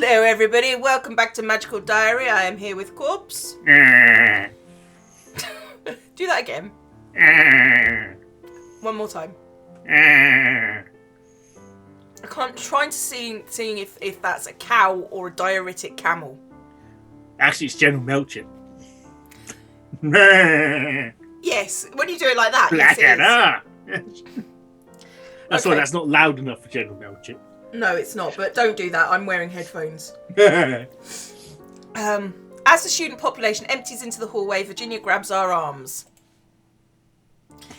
Hello everybody, welcome back to Magical Diary. I am here with Corpse. Do that again. One more time. I can't trying to seeing if that's a cow or a diuretic camel. Actually, it's General Melchett. Yes, when you do it like that, Blackadder. yes, That's okay. why that's not loud enough for General Melchett. No, it's not, but don't do that. I'm wearing headphones. As the student population empties into the hallway, Virginia grabs our arms.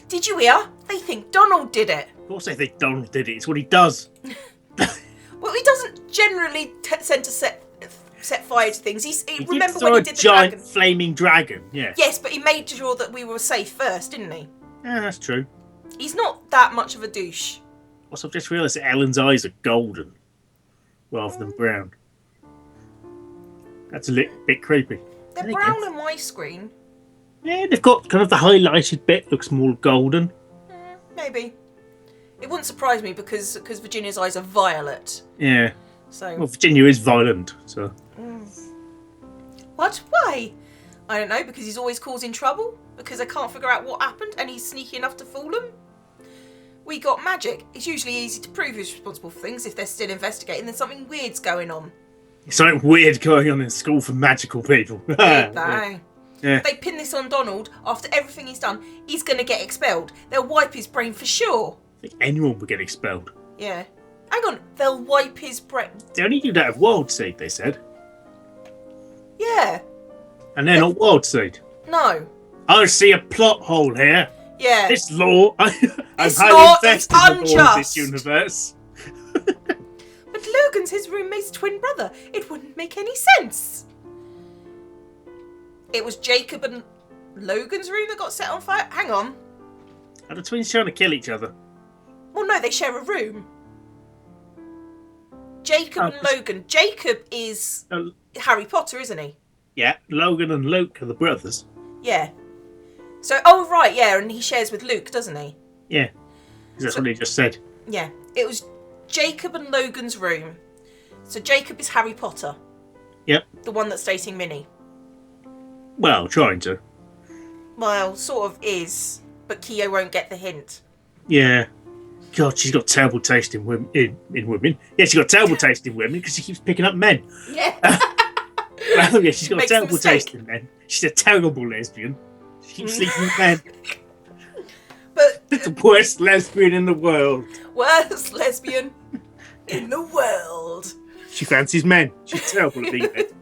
Did you hear? They think Donald did it. Of course they think Donald did it. It's what he does. Well, he doesn't generally tend to set fire to things. He remember did when he throw did a the giant dragon? flaming dragon, yeah. Yes, but he made sure that we were safe first, didn't he? Yeah, that's true. He's not that much of a douche. Also, I've just realised that Ellen's eyes are golden rather than brown. That's a bit creepy. They're brown on my screen. Yeah, they've got kind of the highlighted bit looks more golden. Maybe. It wouldn't surprise me because Virginia's eyes are violet. Yeah. So. Well, Virginia is violent, so. What? Why? I don't know, because he's always causing trouble? Because I can't figure out what happened and he's sneaky enough to fool them? We got magic. It's usually easy to prove who's responsible for things if they're still investigating. There's something weird's going on. There's something weird going on in school for magical people. Yeah. Yeah. If they pin this on Donald, after everything he's done, he's going to get expelled. They'll wipe his brain for sure. I think anyone would get expelled. Yeah. Hang on, they'll wipe his brain. They only do that of Wild Seed, they said. Yeah. And they're not Wild Seed. No. I see a plot hole here. Yeah. This law, I'm This highly law invested is in the law of unjust. this universe. But Logan's his roommate's twin brother. It wouldn't make any sense. It was Jacob and Logan's room that got set on fire? Hang on. Are the twins trying to kill each other? Well, no, they share a room. Jacob and Logan. Jacob is Harry Potter, isn't he? Yeah, Logan and Luke are the brothers. Yeah. So, oh, right, yeah, and he shares with Luke, doesn't he? Yeah, because that's what he just said. Yeah. It was Jacob and Logan's room. So Jacob is Harry Potter. Yep. The one that's dating Minnie. Well, trying to. Well, sort of is, but Cleo won't get the hint. Yeah. God, she's got terrible taste in women. In women. Yeah, she's got terrible taste in women because she keeps picking up men. Yeah. Well, yeah, she's got Makes terrible a mistake. taste in men. She's a terrible lesbian. She keeps sleeping with men. But The worst lesbian in the world. worst lesbian in the world. She fancies men. She's terrible at being it.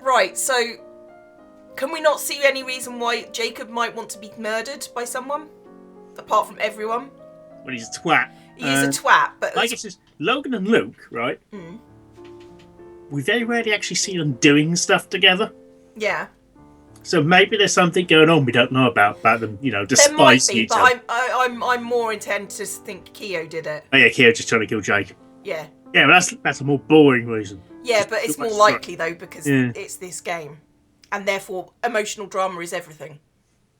Right, so can we not see any reason why Jacob might want to be murdered by someone? Apart from everyone? Well, he's a twat. He is a twat, but... I guess it's Logan and Luke, right? We very rarely actually see them doing stuff together. Yeah. So maybe there's something going on we don't know about them, There might despising be, each other. but I'm more intent to think Cleo did it. Oh yeah, Keo just trying to kill Jacob. Yeah. Yeah, well, that's a more boring reason. Yeah, Just but it's too more much likely, though, because Yeah. it's this game. And therefore, emotional drama is everything.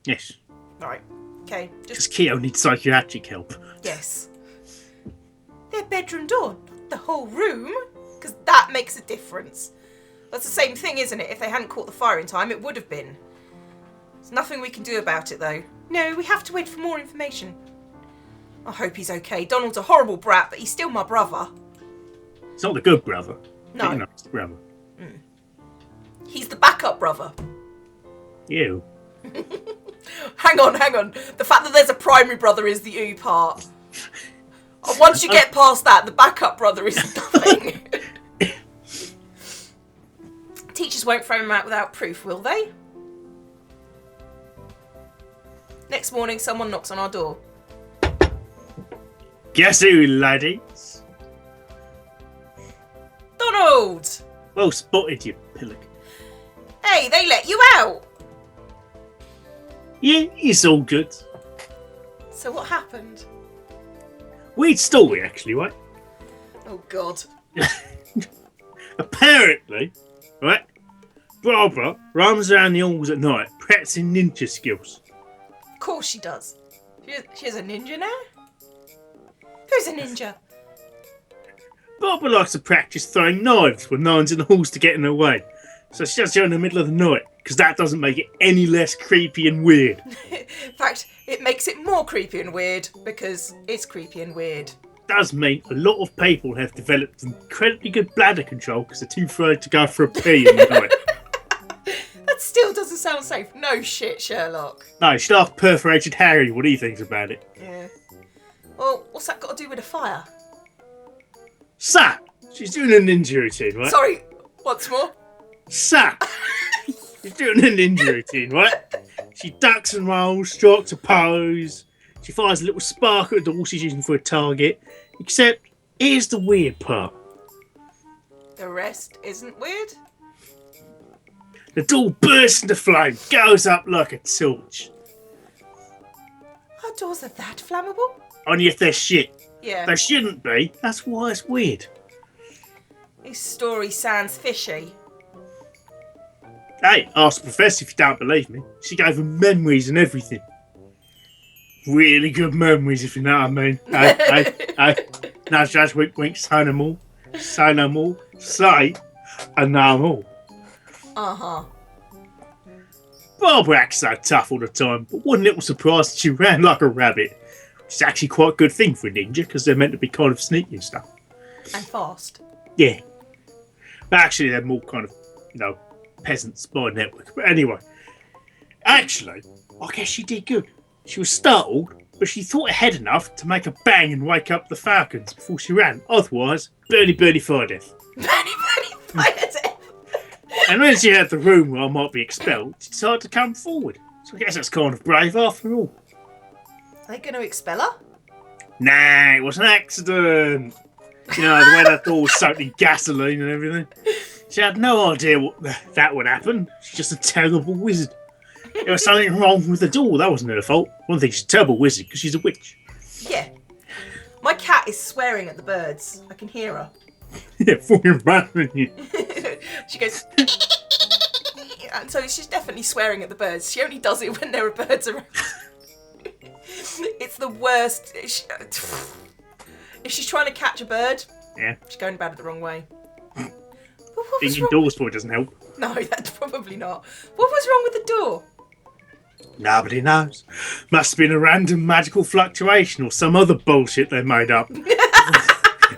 Yes, Right. Okay, because just... Keo needs psychiatric help. Yes. Their bedroom door, not the whole room. Because that makes a difference. That's the same thing, isn't it? If they hadn't caught the fire in time, it would have been. There's nothing we can do about it, though. No, we have to wait for more information. I hope he's okay. Donald's a horrible brat, but he's still my brother. It's not the good brother. No. But, it's the brother. He's the backup brother. You. Hang on. The fact that there's a primary brother is the ooh part. Once you get past that, the backup brother is nothing. Teachers won't throw him out without proof, will they? Next morning, someone knocks on our door. Guess who, laddies? Donald! Well spotted, you pillock. Hey, they let you out! Yeah, it's all good. So what happened? Weird story, actually, right? Oh, God. Apparently, right, Barbara roams around the halls at night practicing ninja skills. Of course she does. She's a ninja now? Who's a ninja? Barbara likes to practice throwing knives when no one's in the halls to get in her way. So she does it in the middle of the night, because that doesn't make it any less creepy and weird. In fact, it makes it more creepy and weird, because it's creepy and weird. Does mean a lot of people have developed incredibly good bladder control because they're too afraid to go for a pee in the night. That still doesn't sound safe. No shit, Sherlock. No, she'd ask perforated Harry what he thinks about it. Yeah. Well, what's that got to do with a fire? So, she's doing a ninja routine, right? Sorry, once more. So, she's doing a ninja routine, right? She ducks and rolls, strikes a pose. She fires a little spark at the door she's using for a target. Except, here's the weird part. The rest isn't weird? The door bursts into flame, goes up like a torch. Our doors are that flammable? Only if they're shit. Yeah. They shouldn't be. That's why it's weird. This story sounds fishy. Hey, ask the professor if you don't believe me. She gave him memories and everything. Really good memories, if you know what I mean. Hey. Now just wink, wink, say no more. Say no more. Say and no more. Uh-huh. Barbara acts so tough all the time, but one little surprise that she ran like a rabbit. Which is actually quite a good thing for a ninja, because they're meant to be kind of sneaky and stuff. And fast. Yeah. But actually, they're more kind of, peasants by network. But anyway, actually, I guess she did good. She was startled, but she thought ahead enough to make a bang and wake up the falcons before she ran. Otherwise, birdie fire death. Birdie fire death. And when she heard the rumour I might be expelled, she decided to come forward. So I guess that's kind of brave after all. Are they going to expel her? Nah, it was an accident. The way that door was soaked in gasoline and everything. She had no idea that would happen. She's just a terrible wizard. There was something wrong with the door. That wasn't her fault. One thing, she's a terrible wizard because she's a witch. Yeah. My cat is swearing at the birds. I can hear her. Yeah, fucking bad, you. She goes... And so she's definitely swearing at the birds. She only does it when there are birds around. It's the worst. If she's trying to catch a bird, yeah, she's going about it the wrong way. Being indoors for it doesn't help. No, that's probably not. What was wrong with the door? Nobody knows. Must have been a random magical fluctuation or some other bullshit they made up.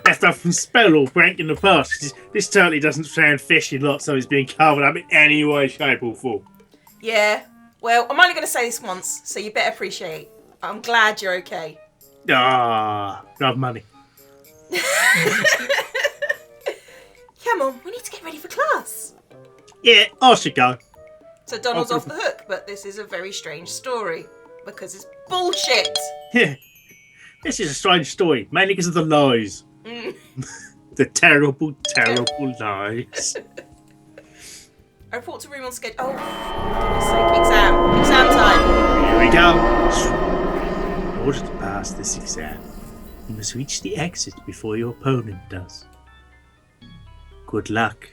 Left up from spell or prank in the past. This totally doesn't sound fishy lot, so it's being covered up in any way, shape or form. Yeah. Well, I'm only going to say this once, so you better appreciate. I'm glad you're okay. Love money. Come on, we need to get ready for class. Yeah, I should go. So Donald's off the hook, but this is a very strange story because it's bullshit. Yeah, this is a strange story, mainly because of the lies. The terrible, terrible lies. I report to room on schedule. Oh, for goodness sake, exam time. Here we go. In order to pass this exam, you must reach the exit before your opponent does. Good luck.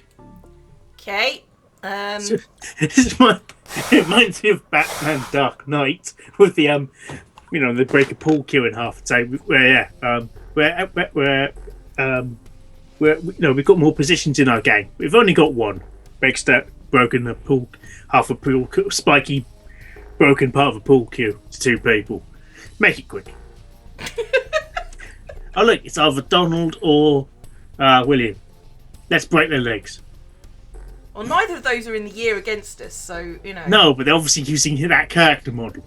Okay. It reminds me of Batman Dark Knight with the they break a pool cue in half and say we've got more positions in our game. We've only got one. Breaks that broken the pool, half a pool spiky broken part of a pool cue to two people. Make it quick. Oh look, it's either Donald or William. Let's break their legs. Well, neither of those are in the year against us, so, No, but they're obviously using that character model.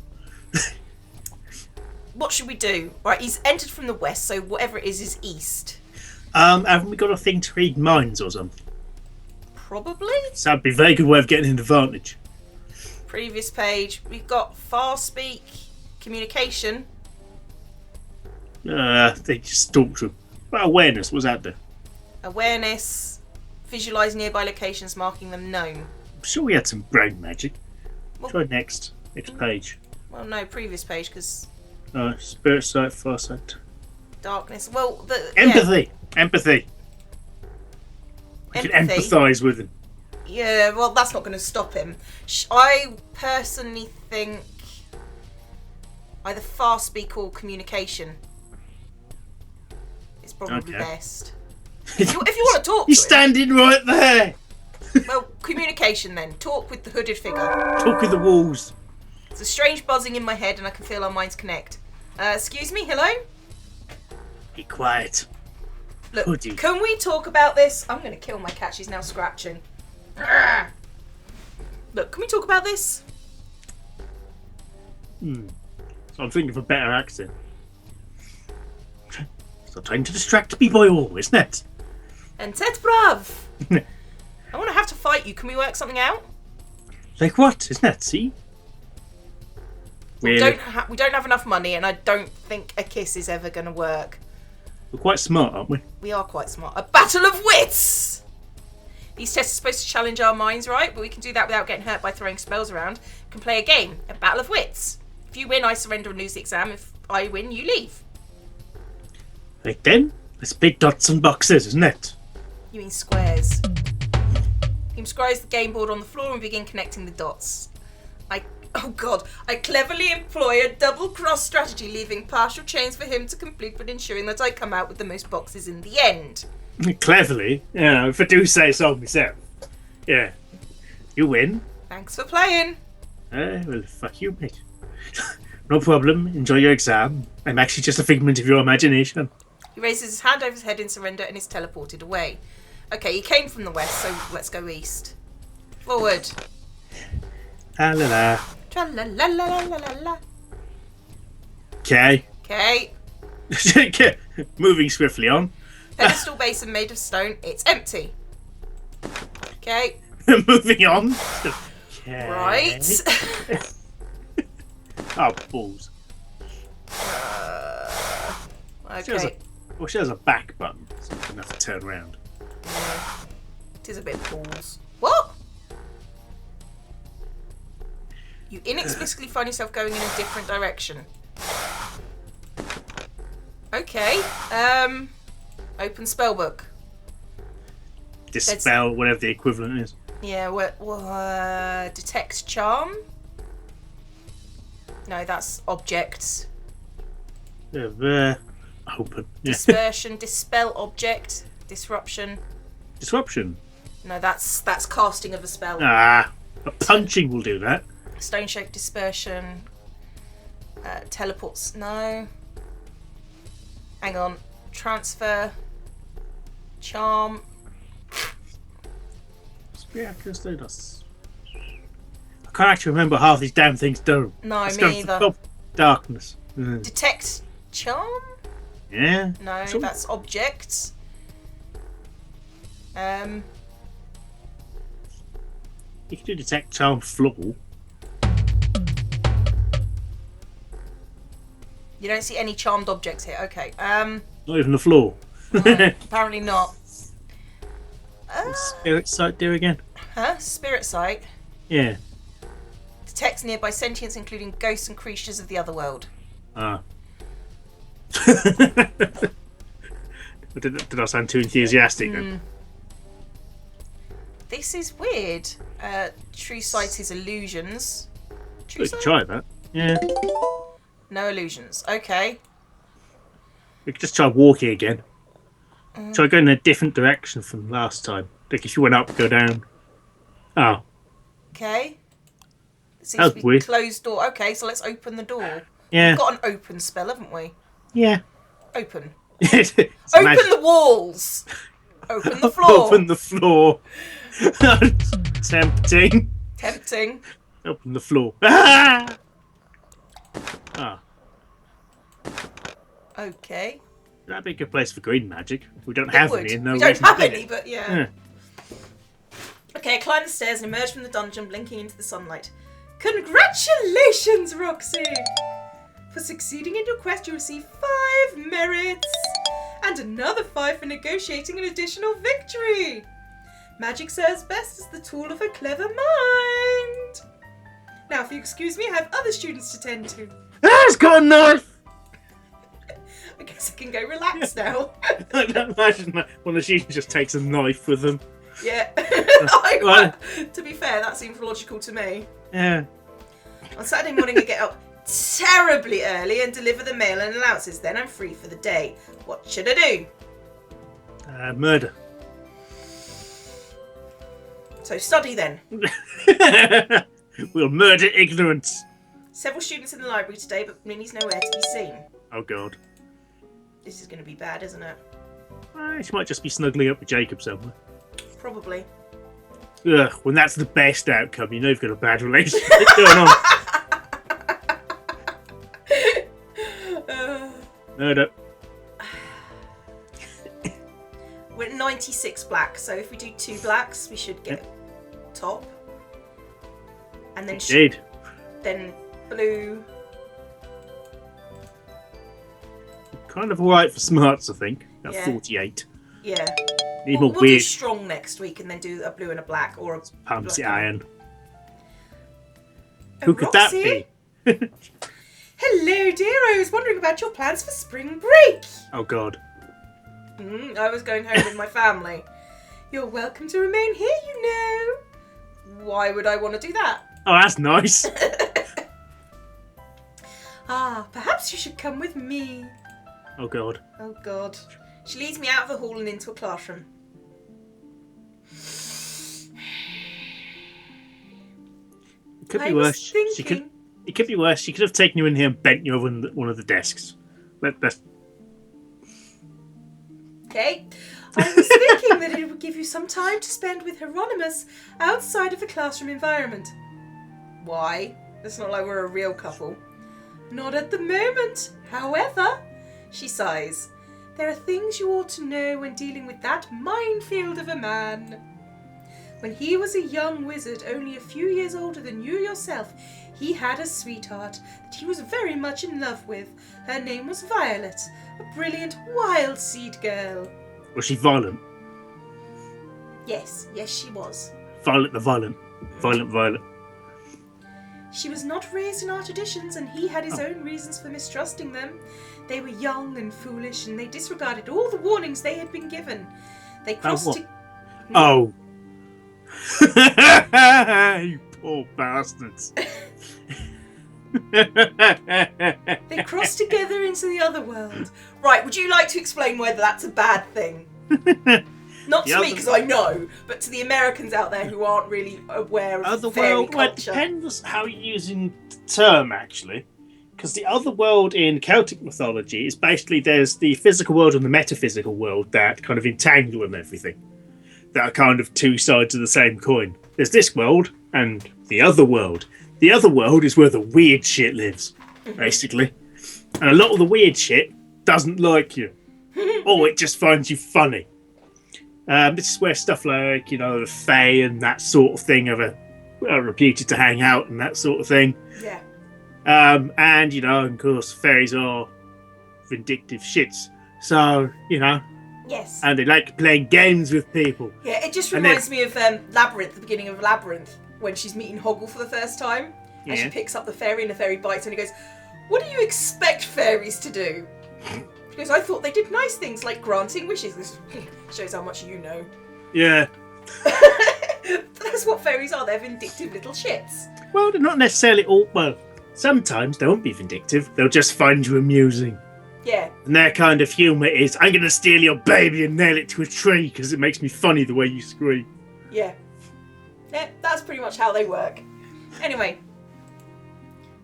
What should we do? Right, he's entered from the west, so whatever it is east. Haven't we got a thing to read minds or something? Probably. So that'd be a very good way of getting an advantage. Previous page, we've got fast speak, communication. They just talk to him. Well, awareness, what's that do? Awareness, visualise nearby locations, marking them known. I'm sure we had some brain magic. Well, try next page. Well, no, previous page, because... Spirit sight, farsight. Darkness. Well, Empathy. Empathy. We can empathise with him. Yeah, well, that's not going to stop him. I personally think either fast speak or communication is probably best. If you want to talk He's to him. standing right there. Well, communication then. Talk with the hooded figure. Talk with the walls. There's a strange buzzing in my head and I can feel our minds connect. Excuse me, hello? Be quiet. Look, Hoodie. can we talk about this? I'm going to kill my cat, she's now scratching. Arrgh. Look, can we talk about this? So I'm thinking of a better accent. Stop trying to distract me, boy, isn't it? And tete brav! I want to have to fight you. Can we work something out? Like what? Isn't that? See? Really? We don't have enough money, and I don't think a kiss is ever going to work. We're quite smart, aren't we? We are quite smart. A battle of wits! These tests are supposed to challenge our minds, right? But we can do that without getting hurt by throwing spells around. We can play a game, a battle of wits. If you win, I surrender and lose the exam. If I win, you leave. Right then, let's play dots and boxes, isn't it? You mean squares. He scries the game board on the floor and begin connecting the dots. I cleverly employ a double-cross strategy, leaving partial chains for him to complete, but ensuring that I come out with the most boxes in the end. Cleverly, yeah, if I do say so myself. Yeah. You win. Thanks for playing. Well, fuck you, mate. No problem. Enjoy your exam. I'm actually just a figment of your imagination. He raises his hand over his head in surrender and is teleported away. Okay, he came from the west, so let's go east. Forward. La la la. Tra la la la la la la. Okay. Okay. Moving swiftly on. Pedestal basin made of stone. It's empty. Okay. Moving on. Okay. Right. Oh, balls. Okay. She has a back button, so enough to turn around. Yeah. It is a bit balls. What? You inexplicably find yourself going in a different direction. Okay. Open spellbook. Dispel, whatever the equivalent is. Yeah, detect charm? No, that's objects. Open. Yeah. Dispersion, dispel object, disruption. Disruption. No, that's casting of a spell. Ah, a punching will do that. Stone shape dispersion. Teleports. No. Hang on. Transfer. Charm. I can't actually remember half these damn things do. No, Let's me go either. for darkness. Detect charm? Yeah. No, Sure. that's objects. You can do detect charm floor. You don't see any charmed objects here. Okay. Not even the floor. Apparently not. Spirit sight do again? Huh? Spirit sight. Yeah. Detects nearby sentience, including ghosts and creatures of the other world. Ah. Did I sound too enthusiastic then? This is weird. True sight is illusions. True We could sight? try that. Yeah. No illusions. Okay. We could just try walking again. Try going in a different direction from last time. Like if you went up, go down. Oh. Okay. It seems That was to be weird. closed door. Okay, so let's open the door. Yeah. We've got an open spell, haven't we? Yeah. Open. It's Open magic. the walls. Open the floor. Open the floor. Tempting. Tempting. Open the floor. Ah! Ah. Okay. That'd be a good place for green magic. We don't It have would. any. And no We don't reason have to do any, it. but yeah. Okay, I climb the stairs and emerge from the dungeon, blinking into the sunlight. Congratulations, Roxy! For succeeding in your quest, you receive 5 merits, and another 5 for negotiating an additional victory. Magic serves best as the tool of a clever mind. Now, if you excuse me, I have other students to tend to. Ah, it's got a knife! I guess I can go relax now. Imagine that one of the students just takes a knife with them. Yeah. Well- To be fair, that seems logical to me. Yeah. On Saturday morning, I get up terribly early and deliver the mail and allowances. Then I'm free for the day. What should I do? Murder. So study then. We'll murder ignorance. Several students in the library today, but Minnie's nowhere to be seen. Oh God. This is going to be bad, isn't it? She might just be snuggling up with Jacob somewhere. Probably. Ugh, when that's the best outcome, you know you've got a bad relationship going on. Murder. We're at 96 black, so if we do 2 blacks, we should get top. And then then blue. Kind of alright for smarts, I think. At Yeah. 48. Yeah. Need We'll more weird. do strong next week and then do a blue and a black or a Pumpsy black iron. Oh, Who could that Roxy? be? Hello, dear. I was wondering about your plans for spring break. Oh God. I was going home with my family. You're welcome to remain here, you know. Why would I want to do that? Oh, that's nice. Perhaps you should come with me. Oh God. Oh, God. She leads me out of the hall and into a classroom. It could I be was worse. thinking... It could be worse. She could have taken you in here and bent you over one of the desks. That's... Okay. I was thinking that it would give you some time to spend with Hieronymus outside of the classroom environment. Why? It's not like we're a real couple. Not at the moment. However, she sighs, there are things you ought to know when dealing with that minefield of a man. When he was a young wizard, only a few years older than you yourself, he had a sweetheart that he was very much in love with. Her name was Violet, a brilliant wild seed girl. Was she violent? Yes, she was. Violet the Violent. Violent Violet. She was not raised in our traditions, and he had his own reasons for mistrusting them. They were young and foolish, and they disregarded all the warnings they had been given. They crossed Oh. You poor bastards. They crossed together into the other world. Right, would you like to explain whether that's a bad thing? Not to me, because I know, but to the Americans out there who aren't really aware of Other fairy world? Well, it culture. depends how you're using the term, actually. Because the other world in Celtic mythology is basically there's the physical world and the metaphysical world that kind of entangle and everything. That are kind of two sides of the same coin. There's this world and the other world. The other world is where the weird shit lives, basically. And a lot of the weird shit doesn't like you. Or it just finds you funny. This is where stuff like, the Fae and that sort of thing are reputed to hang out and that sort of thing. Yeah. And, of course, fairies are vindictive shits. So, Yes. and they like playing games with people. Yeah, it just reminds me of Labyrinth, the beginning of Labyrinth, when she's meeting Hoggle for the first time. And she picks up the fairy and the fairy bites and he goes, what do you expect fairies to do? She goes, I thought they did nice things like granting wishes. This shows how much you know. Yeah. That's what fairies are. They're vindictive little shits. Well, they're not necessarily all... Well, sometimes they won't be vindictive. They'll just find you amusing. Yeah. And their kind of humour is, I'm going to steal your baby and nail it to a tree because it makes me funny the way you scream. Yeah. Yeah, that's pretty much how they work. Anyway.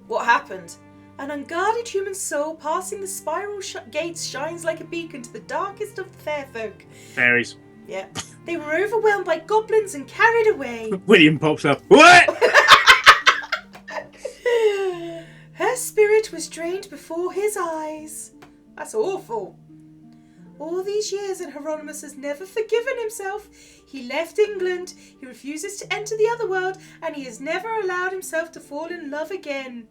What happened? An unguarded human soul passing the spiral gates shines like a beacon to the darkest of the fair folk. Fairies. Yeah. They were overwhelmed by goblins and carried away. William pops up. What? Her spirit was drained before his eyes. That's awful. All these years and Hieronymus has never forgiven himself. He left England, he refuses to enter the other world, and he has never allowed himself to fall in love again.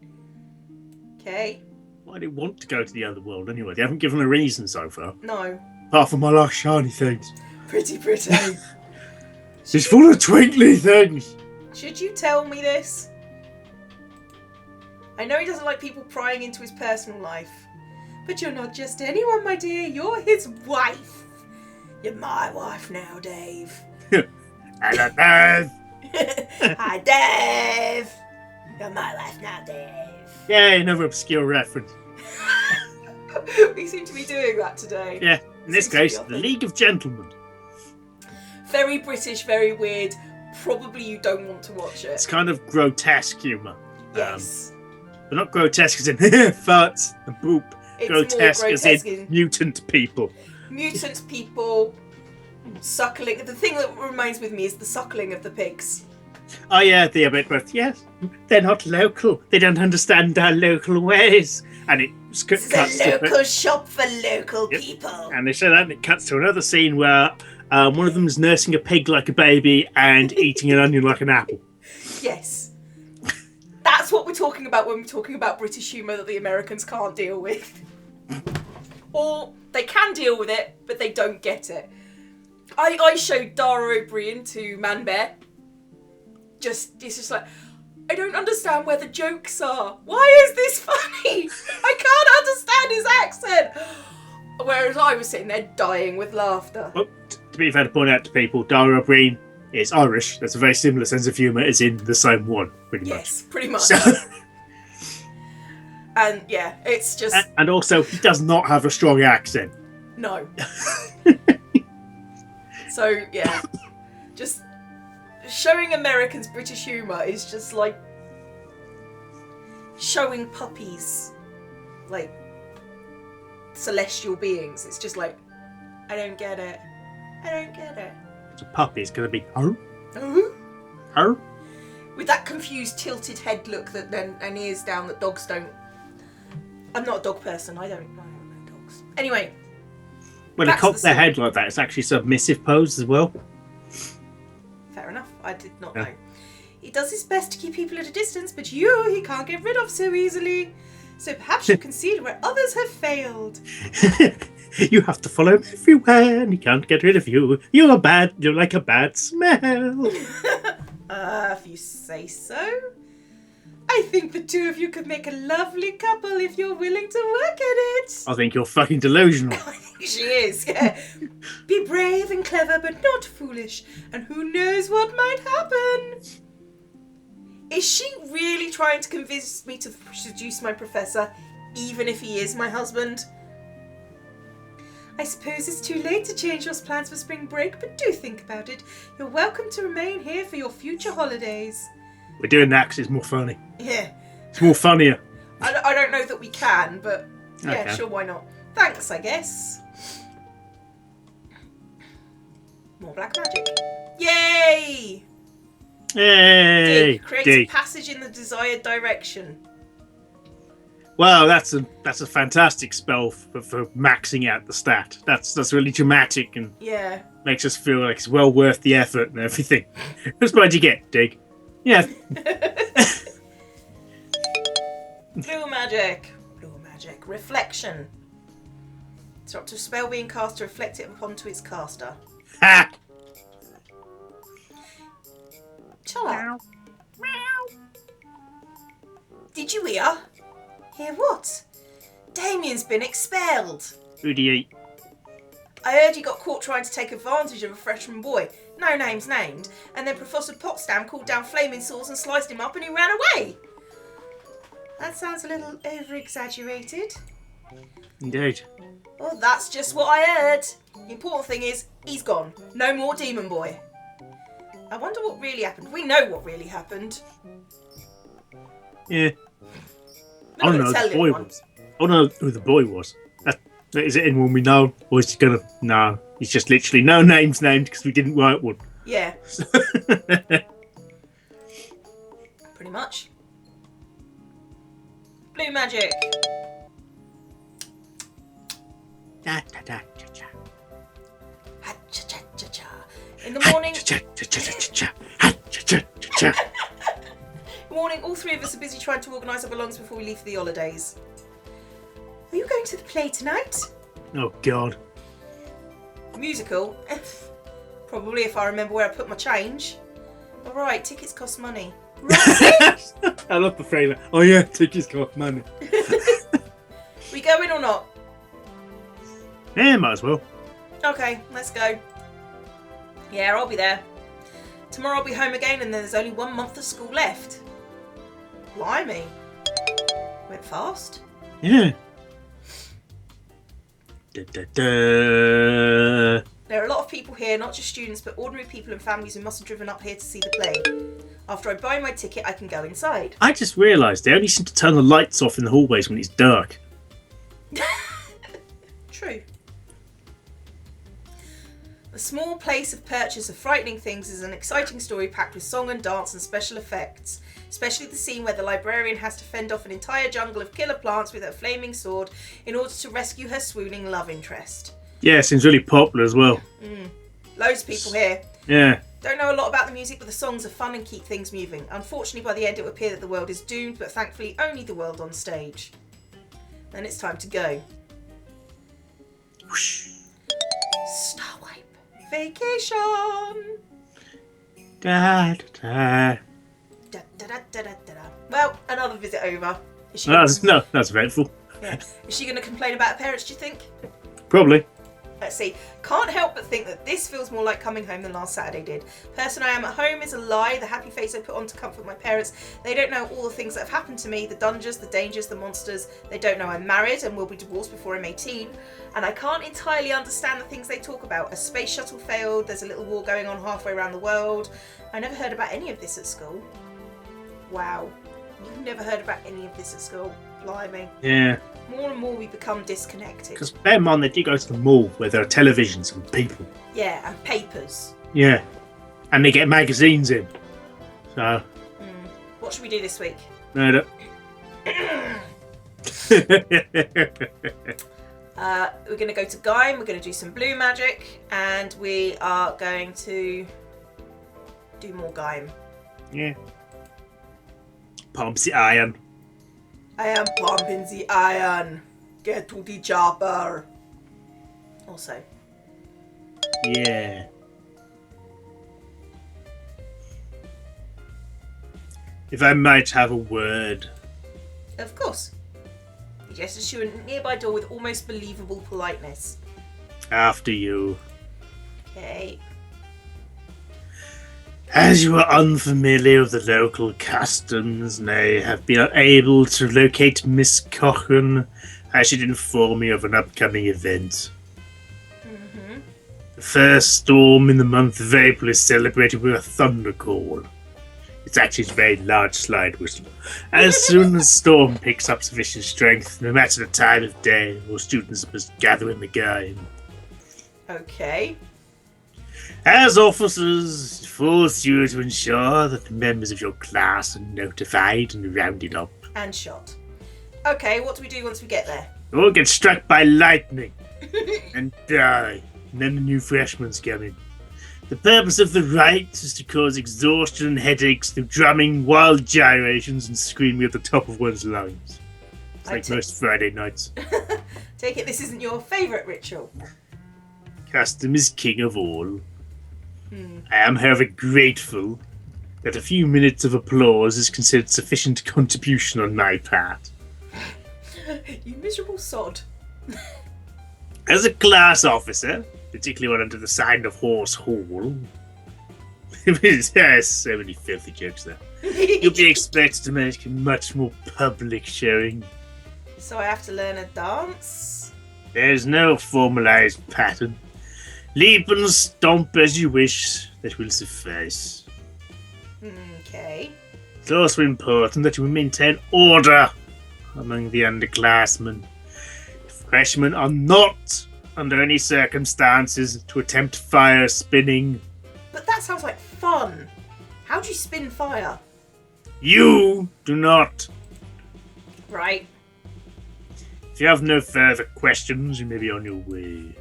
Okay. Why do they want to go to the other world anyway? They haven't given a reason so far. No. Apart from I like shiny things. Pretty. It's full of twinkly things. Should you tell me this? I know he doesn't like people prying into his personal life. But you're not just anyone, my dear. You're his wife. You're my wife now, Dave. Hello, Dave. Hi, Dave. You're my wife now, Dave. Yeah, another obscure reference. We seem to be doing that today. Yeah. In this case, the League of Gentlemen. Very British, very weird. Probably you don't want to watch it. It's kind of grotesque humour. Yes. But not grotesque as in farts and poop. It's Grotesque more as in mutant people. Mutant people suckling. The thing that remains with me is the suckling of the pigs. Oh yeah, the bit with, yes, they're not local. They don't understand our local ways. And it cuts it's a local shop for local people. And they say that, and it cuts to another scene where one of them is nursing a pig like a baby and eating an onion like an apple. Yes. That's what we're talking about when we're talking about British humour that the Americans can't deal with. Or they can deal with it, but they don't get it. I showed Dara O'Brien to Man Bear. It's just like, I don't understand where the jokes are. Why is this funny? I can't understand his accent. Whereas I was sitting there dying with laughter. Well, to be fair to point out to people, Dara O'Brien is Irish. That's a very similar sense of humour as in the same one, pretty much. Yes, pretty much. So, and yeah, it's just... And also, he does not have a strong accent. No. So, yeah. Just showing Americans British humour is just like showing puppies like celestial beings. It's just like, I don't get it. I don't get it. So puppy's going to be, oh? Oh? Oh? With that confused tilted head look that then and ears down that dogs don't. I'm not a dog person. I don't know dogs. Anyway. When they cock their head like that, it's actually submissive pose as well. Fair enough. I did not know. He does his best to keep people at a distance, but he can't get rid of so easily. So perhaps you can see where others have failed. You have to follow him everywhere, and he can't get rid of you. You're like a bad smell. If you say so. I think the two of you could make a lovely couple if you're willing to work at it. I think you're fucking delusional. I think she is, yeah. Be brave and clever, but not foolish. And who knows what might happen? Is she really trying to convince me to seduce my professor, even if he is my husband? I suppose it's too late to change your plans for spring break, but do think about it. You're welcome to remain here for your future holidays. We're doing that because it's more funny. Yeah. It's more funnier. I don't know that we can, but yeah, Okay. sure, why not? Thanks, I guess. More black magic. Yay! Hey! Create a passage in the desired direction. Wow, that's a fantastic spell for maxing out the stat. That's really dramatic and Yeah. makes us feel like it's well worth the effort and everything. What's what you get, Dig? Yeah. Blue magic. Blue magic. Reflection. Disrupt a spell being cast to reflect it upon to its caster. Ha! Shut up. Did you hear? Hear what? Damien's been expelled. Who do you eat? I heard he got caught trying to take advantage of a freshman boy, no names named, and then Professor Potsdam called down flaming swords and sliced him up and he ran away. That sounds a little over-exaggerated. Indeed. Well, that's just what I heard. The important thing is, he's gone. No more demon boy. I wonder what really happened. We know what really happened. Yeah. I don't know who the boy was. I don't know who the boy was. Is it anyone we know? Or is he gonna... No. He's just literally no names named because we didn't write one. Yeah. Pretty much. Blue magic. Da, da, da, cha, cha. Ha, cha, cha, cha, cha. In the morning... Ha, cha, cha, cha, cha, cha, cha. Ha, cha, cha, cha, cha. Morning, all three of us are busy trying to organise our belongings before we leave for the holidays. Are you going to the play tonight? Oh, God. Musical? Probably if I remember where I put my change. Alright, tickets cost money. Roxy? I love the phrase. Oh, yeah, tickets cost money. We going or not? Yeah, might as well. Okay, let's go. Yeah, I'll be there. Tomorrow I'll be home again and then there's only 1 month of school left. Blimey. Went fast. Yeah. Da, da, da. There are a lot of people here, not just students, but ordinary people and families who must have driven up here to see the play. After I buy my ticket, I can go inside. I just realised they only seem to turn the lights off in the hallways when it's dark. True. The small place of purchase of frightening things is an exciting story packed with song and dance and special effects. Especially the scene where the librarian has to fend off an entire jungle of killer plants with her flaming sword in order to rescue her swooning love interest. Yeah, it seems really popular as well. Loads of people here. Yeah. Don't know a lot about the music, but the songs are fun and keep things moving. Unfortunately, by the end it would appear that the world is doomed, but thankfully only the world on stage. Then it's time to go. Whoosh. Starwipe. Vacation. Da, da, da. Da, da, da, da, da, da. Well, another visit over. Is she That's eventful. Yeah. Is she going to complain about her parents, do you think? Probably. Let's see. Can't help but think that this feels more like coming home than last Saturday did. Person I am at home is a lie. The happy face I put on to comfort my parents. They don't know all the things that have happened to me. The dangers, the dangers, the monsters. They don't know I'm married and will be divorced before I'm 18. And I can't entirely understand the things they talk about. A space shuttle failed. There's a little war going on halfway around the world. I never heard about any of this at school. Wow. You've never heard about any of this at school? Blimey. Yeah. More and more we become disconnected. Because bear in mind they do go to the mall where there are televisions and people. Yeah, and papers. Yeah. And they get magazines in. So. What should we do this week? No. We're going to go to Gaim, we're going to do some blue magic, and we are going to do more Gaim. Yeah. Pump the iron. I am pumping the iron. Get to the chopper. Also. Yeah. If I might have a word. Of course. He gestures to a nearby door with almost believable politeness. After you. Okay. As you are unfamiliar with the local customs and I have been unable to locate Miss Cochran, I should inform you of an upcoming event. The first storm in the month of April is celebrated with a thunder call. It's actually a very large slide whistle. As soon as the storm picks up sufficient strength, no matter the time of day, all students must gather in the game. Okay. As officers, it falls to you to ensure that the members of your class are notified and rounded up. And shot. Okay, what do we do once we get there? Or get struck by lightning and die. And then the new freshmen come in. The purpose of the rite is to cause exhaustion and headaches through drumming, wild gyrations, and screaming at the top of one's lungs. It's like most Friday nights. Take it this isn't your favourite ritual. Custom is king of all. I am, however, grateful that a few minutes of applause is considered sufficient contribution on my part. You miserable sod. As a class officer, particularly one under the sign of Horse Hall, there's so many filthy jokes there. You'll be expected to make a much more public showing. So I have to learn a dance? There's no formalized pattern. Leap and stomp as you wish, that will suffice. Okay. It's also important that you maintain order among the underclassmen. Freshmen are not, under any circumstances, to attempt fire spinning. But that sounds like fun. How do you spin fire? You do not. Right. If you have no further questions, you may be on your way.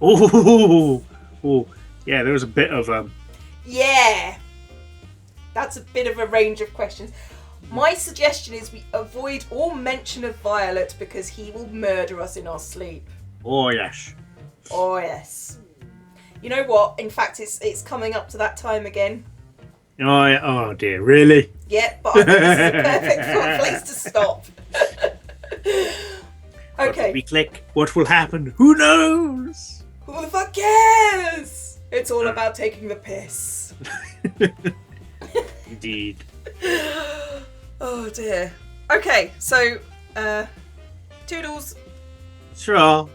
Oh, yeah, there was a bit of Yeah, that's a bit of a range of questions. My suggestion is we avoid all mention of Violet because he will murder us in our sleep. Oh yes. Oh yes. You know what? In fact, it's coming up to that time again. Oh dear, really? Yep, but I think this is a perfect place to stop. Okay. If we click, what will happen? Who knows? Who the fuck cares? It's all about taking the piss. Indeed. Oh dear. Okay, so, Toodles. Sure.